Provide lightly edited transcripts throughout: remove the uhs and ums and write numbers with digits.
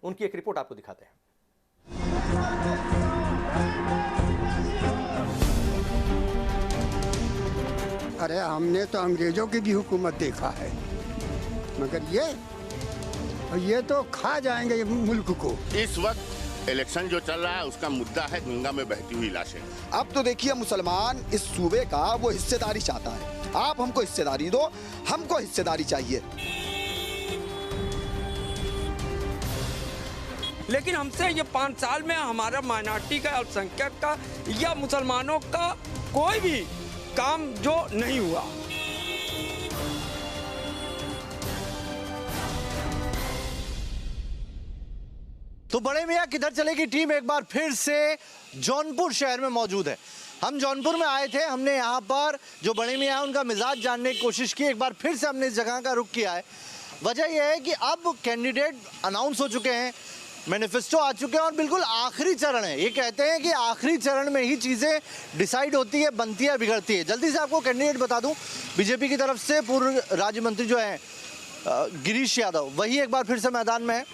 उनकी एक रिपोर्ट आपको दिखाते हैं। अरे हमने तो अंग्रेजों की भी हुकूमत देखा है, मगर ये तो खा जाएंगे ये मुल्क को। इस वक्त इलेक्शन जो चल रहा है उसका मुद्दा है गंगा में बहती हुई लाशें। अब तो देखिए मुसलमान इस सूबे का वो हिस्सेदारी चाहता है। आप हमको हिस्सेदारी दो, हमको हिस्सेदारी चाहिए। लेकिन हमसे ये 5 साल में हमारा माइनॉरिटी का, अल्पसंख्यक का या मुसलमानों का कोई भी काम जो नहीं हुआ। तो बड़े मियाँ किधर चलेगी टीम एक बार फिर से जौनपुर शहर में मौजूद है। हम जौनपुर में आए थे, हमने यहाँ पर जो बड़े मियाँ उनका मिजाज जानने की कोशिश की। एक बार फिर से हमने इस जगह का रुख किया है। वजह यह है कि अब कैंडिडेट अनाउंस हो चुके हैं, मैनिफेस्टो आ चुके हैं और बिल्कुल आखिरी चरण है। ये कहते हैं कि आखिरी चरण में ही चीज़ें डिसाइड होती है, बनती है, बिगड़ती है। जल्दी से आपको कैंडिडेट बता दूं, बीजेपी की तरफ से पूर्व राज्य मंत्री जो हैं गिरीश यादव, वही एक बार फिर से मैदान में है।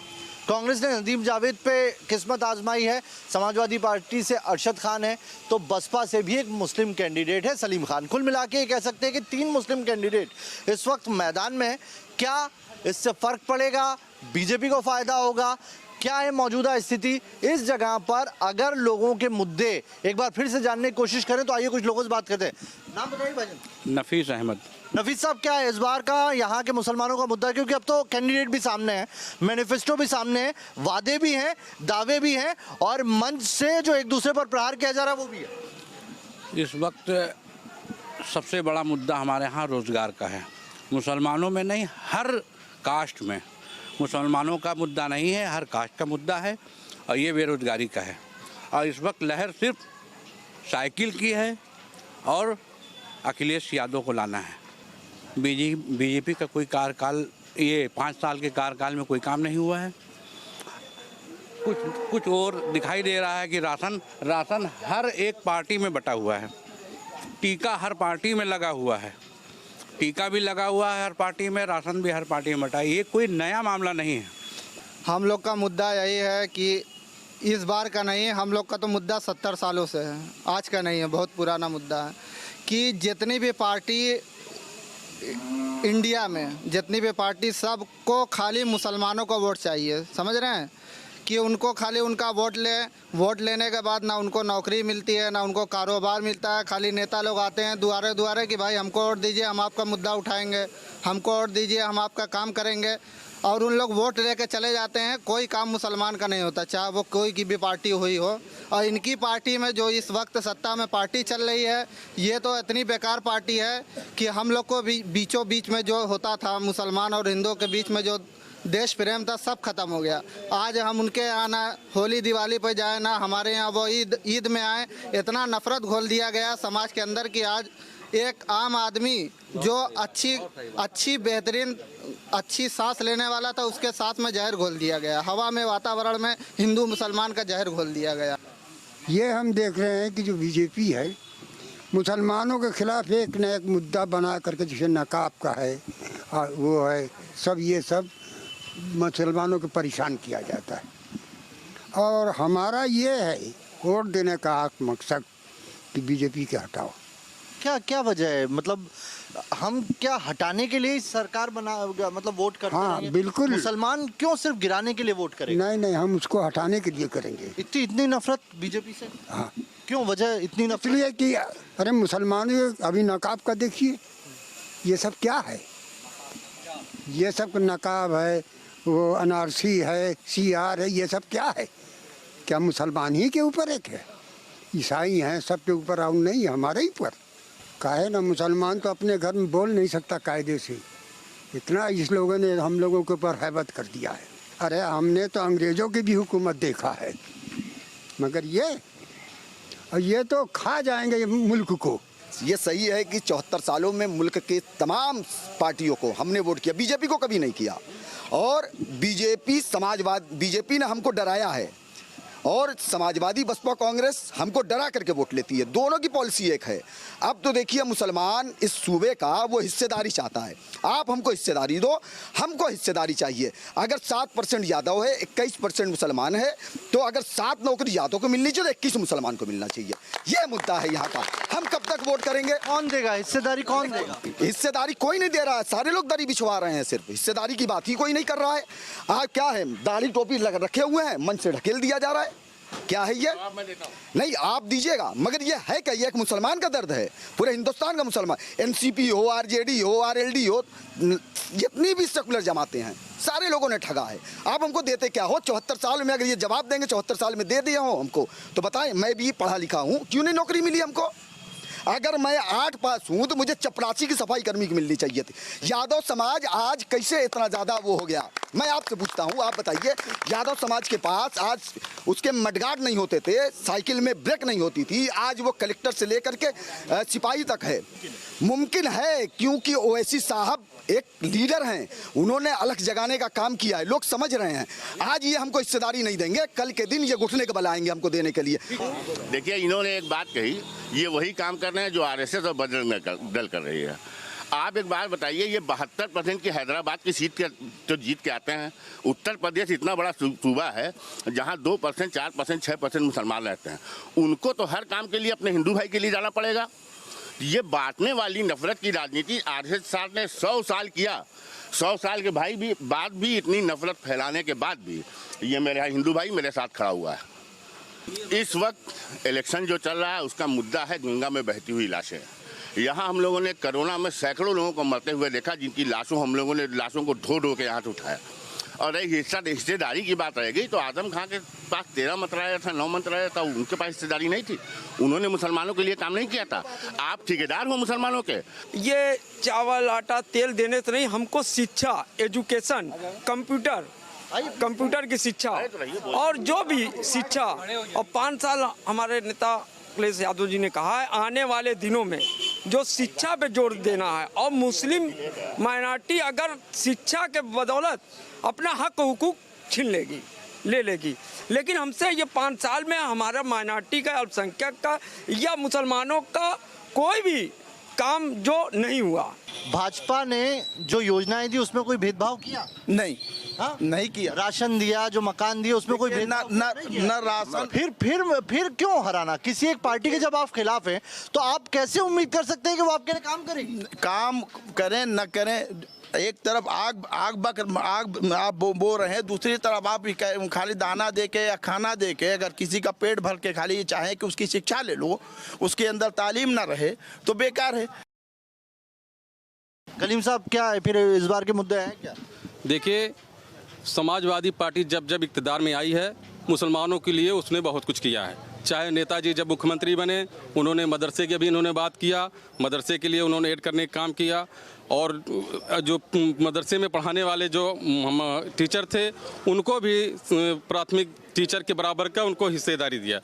कांग्रेस ने नदीम जावेद पे किस्मत आजमाई है, समाजवादी पार्टी से अरशद खान है, तो बसपा से भी एक मुस्लिम कैंडिडेट है सलीम खान। कुल मिला के ये कह सकते हैं कि 3 मुस्लिम कैंडिडेट इस वक्त मैदान में है। क्या इससे फ़र्क पड़ेगा, बीजेपी को फ़ायदा होगा, क्या है मौजूदा स्थिति इस जगह पर? अगर लोगों के मुद्दे एक बार फिर से जानने की कोशिश करें तो आइए कुछ लोगों से बात करते हैं। नाम बताइए भाईजान। नफीस अहमद। नफीस साहब, क्या है इस बार का यहाँ के मुसलमानों का मुद्दा? क्योंकि अब तो कैंडिडेट भी सामने है, मैनिफेस्टो भी सामने है, वादे भी हैं, दावे भी हैं और मंच से जो एक दूसरे पर प्रहार किया जा रहा है वो भी है। इस वक्त सबसे बड़ा मुद्दा हमारे यहाँ रोज़गार का है। मुसलमानों में नहीं, हर कास्ट में। मुसलमानों का मुद्दा नहीं है, हर कास्ट का मुद्दा है और ये बेरोज़गारी का है। और इस वक्त लहर सिर्फ साइकिल की है और अखिलेश यादव को लाना है। बीजेपी का कोई कार्यकाल, ये 5 साल के कार्यकाल में कोई काम नहीं हुआ है। कुछ और दिखाई दे रहा है कि राशन हर एक पार्टी में बटा हुआ है, टीका हर पार्टी में लगा हुआ है, टीका भी लगा हुआ है हर पार्टी में, राशन भी हर पार्टी में बटा है। ये कोई नया मामला नहीं है। हम लोग का मुद्दा यही है कि इस बार का नहीं है, हम लोग का तो मुद्दा 70 सालों से है, आज का नहीं है, बहुत पुराना मुद्दा है कि जितनी भी पार्टी इंडिया में, जितनी भी पार्टी, सबको खाली मुसलमानों को वोट चाहिए। समझ रहे हैं कि उनको खाली उनका वोट लेने के बाद ना उनको नौकरी मिलती है, ना उनको कारोबार मिलता है। खाली नेता लोग आते हैं दुआरे दुआरे कि भाई हमको वोट दीजिए, हम आपका मुद्दा उठाएंगे, हमको वोट दीजिए, हम आपका काम करेंगे, और उन लोग वोट लेके चले जाते हैं। कोई काम मुसलमान का नहीं होता, चाहे वो कोई की भी पार्टी हुई हो। और इनकी पार्टी में जो इस वक्त सत्ता में पार्टी चल रही है, ये तो इतनी बेकार पार्टी है कि हम लोग को भी बीचों बीच में जो होता था मुसलमान और हिंदुओं के बीच में जो देश प्रेम था, सब खत्म हो गया। आज हम उनके यहाँ ना होली दिवाली पर जाए, ना हमारे यहाँ वो ईद में आए, इतना नफरत घोल दिया गया समाज के अंदर कि आज एक आम आदमी जो अच्छी बेहतरीन अच्छी सांस लेने वाला था, उसके साथ में जहर घोल दिया गया। हवा में, वातावरण में हिंदू मुसलमान का जहर घोल दिया गया। ये हम देख रहे हैं कि जो बीजेपी है मुसलमानों के खिलाफ एक न एक मुद्दा बना करके, जैसे नकाब का है और वो है सब, ये सब मुसलमानों को परेशान किया जाता है। और हमारा ये है वोट देने का मकसद कि बीजेपी के हटाओ। क्या वजह है? मतलब हम क्या हटाने के लिए सरकार बना, मतलब वोट करते हैं? हाँ बिल्कुल। मुसलमान क्यों सिर्फ गिराने के लिए वोट करेंगे? नहीं, हम उसको हटाने के लिए करेंगे। इतनी नफरत बीजेपी से? हाँ। क्यों वजह इतनी नफरत? इसलिए कि अरे मुसलमानों, अभी नकाब का देखिए, ये सब क्या है? ये सब नकाब है, वो अनारसी है, CR है, ये सब क्या है? क्या मुसलमान ही के ऊपर एक है? ईसाई हैं सबके ऊपर, और नहीं हमारे ही पर काहे ना। मुसलमान तो अपने घर में बोल नहीं सकता कायदे से, इतना इस लोगों ने हम लोगों के ऊपर हैबत कर दिया है। अरे हमने तो अंग्रेज़ों की भी हुकूमत देखा है, मगर ये तो खा जाएंगे ये मुल्क को। ये सही है कि 74 सालों में मुल्क के तमाम पार्टियों को हमने वोट किया, बीजेपी को कभी नहीं किया। और बीजेपी समाजवाद, बीजेपी ने हमको डराया है और समाजवादी बसपा कांग्रेस हमको डरा करके वोट लेती है। दोनों की पॉलिसी एक है। अब तो देखिए मुसलमान इस सूबे का वो हिस्सेदारी चाहता है। आप हमको हिस्सेदारी दो, हमको हिस्सेदारी चाहिए। अगर 7% यादव है, 21% मुसलमान है, तो अगर 7 नौकरी यादव को मिलनी चाहिए तो 21 मुसलमान को मिलना चाहिए। ये मुद्दा है यहाँ का। हम कब तक वोट करेंगे? कौन देगा हिस्सेदारी, कौन देगा? हिस्सेदारी कोई नहीं दे रहा है। सारे लोग दरी बिछवा रहे हैं, सिर्फ हिस्सेदारी की बात ही कोई नहीं कर रहा है। आज क्या है, दाढ़ी टोपी रखे हुए हैं, मन से ढकेल दिया जा रहा है। क्या है ये? नहीं, आप दीजिएगा, मगर ये है क्या? ये एक मुसलमान का दर्द है, पूरे हिंदुस्तान का मुसलमान। एनसीपी हो, आरजेडी हो, आरएलडी हो, जितनी भी सेकुलर जमाते हैं, सारे लोगों ने ठगा है। आप हमको देते क्या हो? 74 साल में अगर ये जवाब देंगे 74 साल में दे दिया हो हमको, तो बताएं, मैं भी पढ़ा लिखा हूँ, क्यों नहीं नौकरी मिली हमको? अगर मैं 8 पास हूँ तो मुझे चपरासी की सफाई कर्मी की मिलनी चाहिए थी। यादव समाज आज कैसे इतना ज़्यादा वो हो गया, मैं आपसे पूछता हूँ, आप बताइए। यादव समाज के पास आज उसके मडगार्ड नहीं होते थे, साइकिल में ब्रेक नहीं होती थी, आज वो कलेक्टर से लेकर के सिपाही तक है। मुमकिन है क्योंकि ओवैसी साहब एक लीडर हैं, उन्होंने अलग जगाने का काम किया है, लोग समझ रहे हैं। आज ये हमको हिस्सेदारी नहीं देंगे, कल के दिन ये घुटने के बल आएंगे हमको देने के लिए। देखिए, इन्होंने एक बात कही, ये वही काम कर रहे हैं जो आरएसएस और बजरंग दल कर रही है। आप एक बात बताइए, ये 72% की हैदराबाद की सीट के जो जीत के आते हैं, उत्तर प्रदेश इतना बड़ा सूबा है जहां 2%, 4%, 6% मुसलमान रहते हैं, उनको तो हर काम के लिए अपने हिंदू भाई के लिए जाना पड़ेगा। ये बांटने वाली नफरत की राजनीति आरएसएस साहब ने 100 साल किया। 100 साल के बाद भी इतनी नफरत फैलाने के बाद भी ये मेरे हिंदू भाई मेरे साथ खड़ा हुआ है। इस वक्त इलेक्शन जो चल रहा है उसका मुद्दा है गंगा में बहती हुई लाशें। यहाँ हम लोगों ने कोरोना में सैकड़ों लोगों को मरते हुए देखा, जिनकी हम लोगों ने लाशों को ढो के हाथ उठाया। और एक हिस्सेदारी की बात रह गई तो आजम खां के पास 13 मंत्रालय था, 9 मंत्रालय था, उनके पास हिस्सेदारी नहीं थी, उन्होंने मुसलमानों के लिए काम नहीं किया था। आप ठेकेदार हो मुसलमानों के। ये चावल आटा तेल देने से नहीं, हमको शिक्षा, एजुकेशन, कंप्यूटर की शिक्षा और जो भी शिक्षा, और 5 साल हमारे नेता अखिलेश यादव जी ने कहा है आने वाले दिनों में जो शिक्षा पे जोर देना है, और मुस्लिम माइनॉरिटी अगर शिक्षा के बदौलत अपना हक हुकूक छीन ले लेगी, लेकिन हमसे ये 5 साल में हमारा माइनॉरिटी का, अल्पसंख्यक का या मुसलमानों का कोई भी काम जो नहीं हुआ। भाजपा ने जो योजनाएं दी उसमें कोई भेदभाव किया? नहीं, हाँ? नहीं किया। राशन दिया, जो मकान दिए उसमें कोई भेदभाव न राशन। फिर क्यों हराना? किसी एक पार्टी के जब आप खिलाफ हैं तो आप कैसे उम्मीद कर सकते हैं कि वो आपके लिए काम करेगी? काम करें न करें, एक तरफ आग आप बो रहे हैं, दूसरी तरफ आप खाली दाना दे के या खाना दे के, अगर किसी का पेट भर के खाली चाहे कि उसकी शिक्षा ले लो, उसके अंदर तालीम ना रहे तो बेकार है। कलीम साहब, क्या है फिर इस बार के मुद्दे हैं क्या? देखिए, समाजवादी पार्टी जब इक़्तिदार में आई है, मुसलमानों के लिए उसने बहुत कुछ किया है। चाहे नेताजी जब मुख्यमंत्री बने, उन्होंने मदरसे की भी इन्होंने बात किया, मदरसे के लिए उन्होंने ऐड करने का काम किया, और जो मदरसे में पढ़ाने वाले जो टीचर थे उनको भी प्राथमिक टीचर के बराबर का उनको हिस्सेदारी दिया।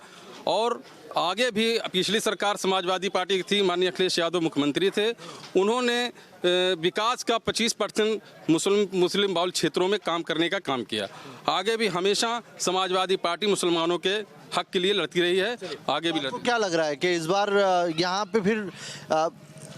और आगे भी पिछली सरकार समाजवादी पार्टी की थी, माननीय अखिलेश यादव मुख्यमंत्री थे, उन्होंने विकास का 25% मुस्लिम बाहुल क्षेत्रों में काम करने का काम किया। आगे भी हमेशा समाजवादी पार्टी मुसलमानों के हक के लिए लड़ती रही है, आगे भी लड़ती। क्या लग रहा है कि इस बार यहाँ पे फिर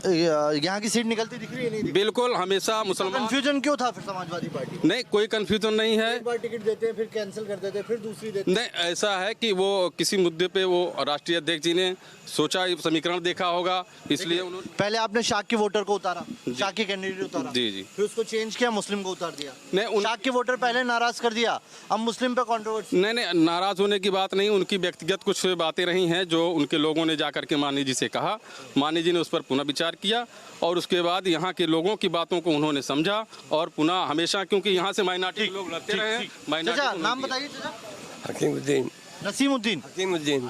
यहाँ की सीट निकलती दिख रही है? नहीं, बिल्कुल, हमेशा मुसलमान। कंफ्यूजन क्यों था फिर समाजवादी पार्टी? नहीं, कोई कंफ्यूजन नहीं है। एक बार टिकट देते हैं, फिर कैंसिल कर देते हैं, फिर दूसरी देते हैं। नहीं, ऐसा है कि वो किसी मुद्दे पे वो राष्ट्रीय अध्यक्ष जी ने सोचा, समीकरण देखा होगा, इसलिए उन्होंने पहले आपने शाक के वोटर को उतारा, शाक के कैंडिडेट उतारा, जी, फिर उसको चेंज किया, मुस्लिम को उतार दिया। नहीं, शाक के वोटर पहले नाराज कर दिया, अब मुस्लिम पे कंट्रोवर्सी। नहीं, नाराज होने की बात नहीं, उनकी व्यक्तिगत कुछ बातें रही हैं जो उनके लोगों ने जाकर के माननीय जी से कहा, माननीय जी ने उस पर पुनः विचार किया, और उसके बाद यहाँ के लोगों की बातों को उन्होंने समझा, और पुनः हमेशा, क्योंकि यहाँ से माइनॉरिटी लोग लड़ते रहे हैं। नाम बताइए। हकीमुद्दीन। नसीमुद्दीन। हकीमुद्दीन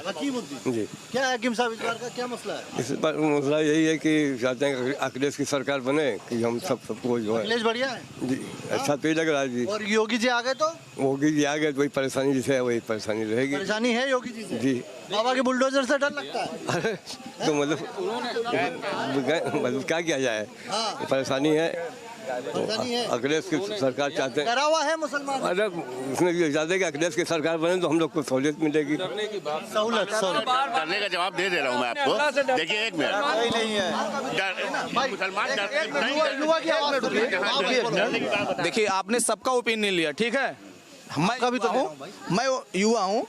जी। क्या है हकीम साहब, इस बार का क्या मसला है? इस बार मसला यही है कि चाहते हैं कि अखिलेश की सरकार बने, कि हम सबको जो है। अखिलेश बढ़िया है जी, अच्छा तो ही लग रहा है जी। और योगी जी आ गए तो? योगी जी आ गए तो वही परेशानी जिसे है वही परेशानी रहेगी। परेशानी है योगी जी से? जी। बाबा के बुलडोजर से डर लगता है? अरे तो मतलब क्या किया जाए, परेशानी है। अखिलेश की सरकार चाहते हैं। डरा हुआ है मुसलमान। अरे उसमें ये चाहते हैं कि अखिलेश की सरकार बने तो हम लोग को सहूलियत मिलेगी। सहूलत करने का जवाब दे रहा हूँ मैं आपको। देखिए एक मिनट, मुसलमान देखिए आपने सबका ओपिनियन लिया, ठीक है। मैं कभी तो हूँ, मैं युवा हूँ,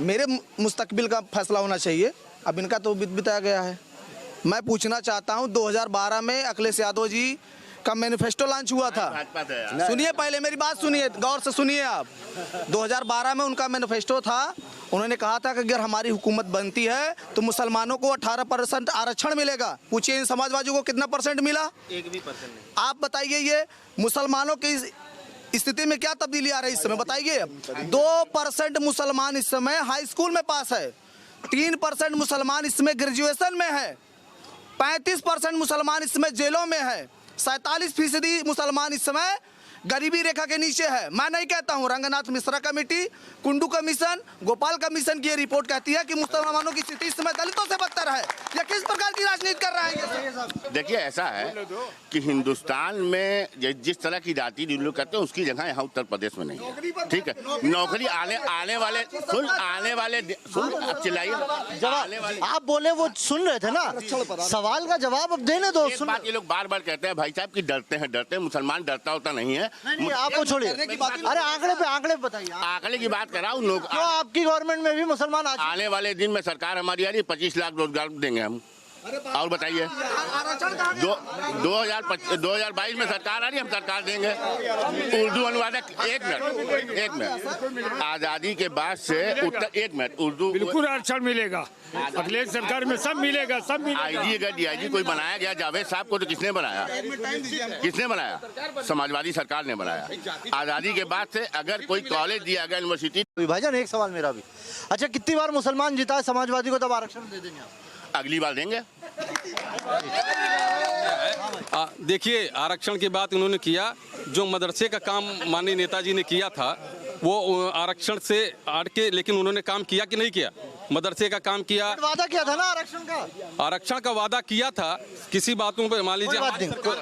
मेरे मुस्तकबिल का फैसला होना चाहिए। अब इनका तो बिताया गया है। मैं पूछना चाहता हूँ 2012 में अखिलेश यादव जी का मैनिफेस्टो लॉन्च हुआ था। सुनिए, पहले मेरी बात सुनिए, गौर से सुनिए आप। 2012 में उनका मैनिफेस्टो था। उन्होंने कहा था कि अगर हमारी हुकूमत बनती है तो मुसलमानों को 18% आरक्षण मिलेगा। पूछिए इन समाजवादियों को कितना परसेंट मिला? 1 भी परसेंट नहीं। आप बताइए ये मुसलमानों की स्थिति में क्या तब्दीली आ रही है इस समय, बताइए। 2% मुसलमान इस समय हाई स्कूल में पास है, 3% मुसलमान इसमें ग्रेजुएशन में है, 35% मुसलमान इसमें जेलों में है, 47% मुसलमान इस समय गरीबी रेखा के नीचे है। मैं नहीं कहता हूँ, Ranganath Mishra committee, Kundu commission, Gopal commission की ये रिपोर्ट कहती है कि मुसलमानों की स्थिति इस समय दलितों से बदतर है। या किस प्रकार की राजनीति कर रहा है ये? देखिए ऐसा है कि हिंदुस्तान में जिस तरह की जाति लोग करते हैं उसकी जगह यहाँ उत्तर प्रदेश में नहीं है, ठीक है। नौकरी आने वाले अब चिल्लाइए। आप बोले वो सुन रहे थे ना, सवाल का जवाब अब देने दो। एक बात ये लोग बार बार कहते हैं भाई साहब की डरते हैं, मुसलमान डरता होता नहीं है। नहीं, आपको छोड़िए। अरे आंकड़े बताइए। आंकड़े की बात कर रहा हूँ। लोग क्यों आपकी गवर्नमेंट में भी मुसलमान आने वाले दिन में सरकार हमारी आ रही है, 25 लाख रोजगार देंगे हम। और बताइए 2022 में सरकार आ रही है, हम सरकार देंगे। उर्दू अनुवादक एक मिनट आजादी के बाद से एक मिनट उर्दू बिल्कुल आरक्षण मिलेगा। अखिलेश सरकार में सब मिलेगा, सब मिलेगा। आईजी अगर डीआईजी कोई बनाया गया जावेद साहब को तो किसने बनाया? समाजवादी सरकार ने बनाया। आजादी के बाद से अगर कोई कॉलेज दिया गया, यूनिवर्सिटी। भाईजान एक सवाल मेरा भी, अच्छा कितनी बार मुसलमान जिता है समाजवादी को, तब आरक्षण दे देंगे आप? अगली बार देंगे। देखिए आरक्षण की बात उन्होंने किया, जो मदरसे का काम माननीय नेताजी ने किया था वो आरक्षण से हट के, लेकिन उन्होंने काम किया कि नहीं किया? मदरसे का काम किया, वादा किया था ना आरक्षण का वादा किया था। किसी बातों पर मान लीजिए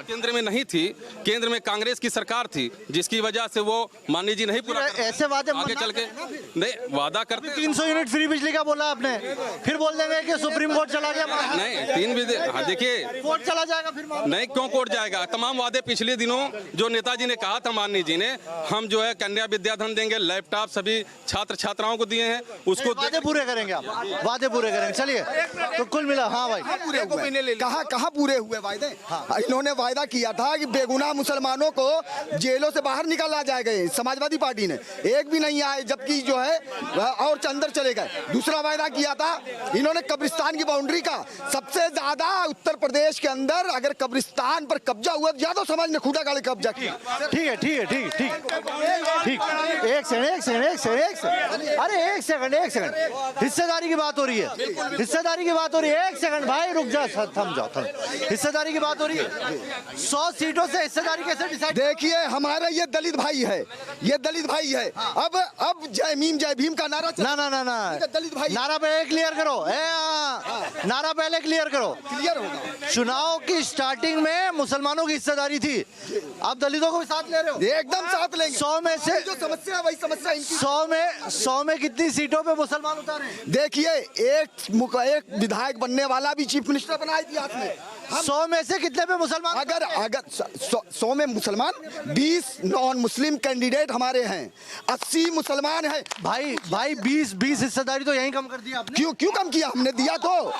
केंद्र में नहीं थी, केंद्र में कांग्रेस की सरकार थी, जिसकी वजह से वो माननीय जी नहीं पूरा। ऐसे वादे आगे चल के नहीं वादा करते। 300 यूनिट फ्री बिजली का बोला आपने, फिर बोल देंगे कि सुप्रीम कोर्ट चला गया। नहीं 3 देखिए कोर्ट चला जाएगा फिर नहीं, क्यों कोर्ट जाएगा? तमाम वादे पिछले दिनों जो नेताजी ने कहा था, माननीय जी ने, हम जो है कन्या विद्याधन देंगे, लैपटॉप सभी छात्र छात्राओं को दिए हैं, उसको वादे पूरे करेंगे आप, वादे पूरे करेंगे। चलिए तो कुल मिला, हाँ भाई कहाँ पूरे हुए वायदे? इन्होंने वायदा किया था कि बेगुनाह मुसलमानों को जेलों से बाहर निकाला जाएगा, समाजवादी पार्टी ने एक भी नहीं आए, जबकि जो है और अंदर चले गए। दूसरा वायदा किया था इन्होंने कब्रिस्तान की बाउंड्री का, सबसे ज्यादा उत्तर प्रदेश के अंदर अगर कब्रिस्तान पर कब्जा हुआ, यादव समाज ने खूटा गाड़ी कब्जा किया। ठीक है एक सेकंड अरे एक सेकंड हिस्सेदारी की बात हो रही है, हिस्सेदारी की बात हो रही है। एक सेकंड भाई रुक जा, थम जाओ। हिस्सेदारी की बात हो रही है, 100 सीटों से हिस्सेदारी कैसे डिसाइड? देखिए हमारा ये दलित भाई है, ये दलित भाई है। अब जय भीम का नारा ना दलित भाई नारा पहले क्लियर करो, नारा पहले क्लियर करो। क्लियर होगा। चुनाव की स्टार्टिंग में मुसलमानों की हिस्सेदारी थी, आप दलितों को भी साथ ले रहे हो? एकदम साथ लेंगे। 100 में से जो समस्या है वही समस्या इनकी। 100 में कितनी सीटों पे मुसलमान उतारे? देखिए एक विधायक बनने वाला भी चीफ मिनिस्टर बना दिया आपने। 100 में से कितने पे मुसलमान? अगर 100 में मुसलमान, 20 नॉन मुस्लिम कैंडिडेट हमारे हैं, 80 मुसलमान हैं। भाई 20 हिस्सेदारी तो यहीं कम कर दिया आपने। क्यों कम किया? हमने दिया तो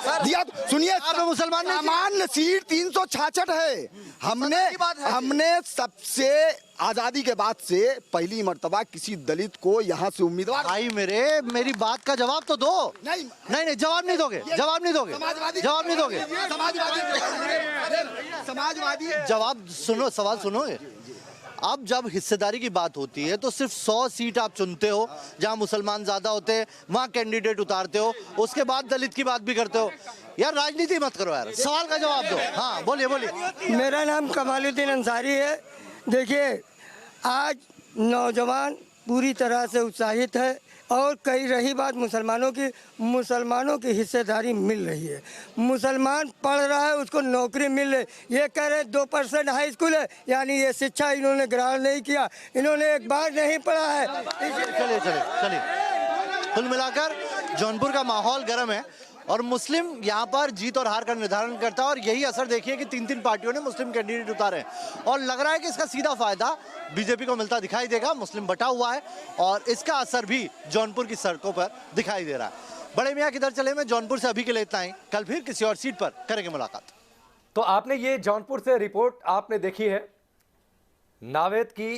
सुनिए, मुसलमान सामान्य सीट 366 है। हमने सबसे आजादी के बाद से पहली मर्तबा किसी दलित को यहाँ से उम्मीदवार। भाई मेरी बात का जवाब तो दो। नहीं जवाब नहीं दोगे, समाजवादी जवाब सुनो, सवाल सुनोगे। अब जब हिस्सेदारी की बात होती है तो सिर्फ 100 सीट आप चुनते हो, जहां मुसलमान ज्यादा होते हैं वहां कैंडिडेट उतारते हो, उसके बाद दलित की बात भी करते हो। यार राजनीति मत करो यार, सवाल का जवाब दो। हाँ बोलिए। मेरा नाम कमालुद्दीन अंसारी है। देखिए आज नौजवान पूरी तरह से उत्साहित है। और कई रही बात मुसलमानों की हिस्सेदारी मिल रही है। मुसलमान पढ़ रहा है, उसको नौकरी मिल रही। ये कह रहे 2% हाई स्कूल है, यानी ये शिक्षा इन्होंने ग्रहण नहीं किया, इन्होंने एक बार नहीं पढ़ा है। चलिए कुल मिलाकर जौनपुर का माहौल गर्म है और मुस्लिम यहाँ पर जीत और हार का निर्धारण करता है। और यही असर देखिए कि 3 पार्टियों ने मुस्लिम कैंडिडेट उतारे हैं और लग रहा है कि इसका सीधा फायदा बीजेपी को मिलता दिखाई देगा। मुस्लिम बटा हुआ है और इसका असर भी जौनपुर की सड़कों पर दिखाई दे रहा है। बड़े मियाँ किधर चले में जौनपुर से अभी के लिए इतना ही। कल फिर किसी और सीट पर करेंगे मुलाकात। तो आपने ये जौनपुर से रिपोर्ट आपने देखी है नावेद की।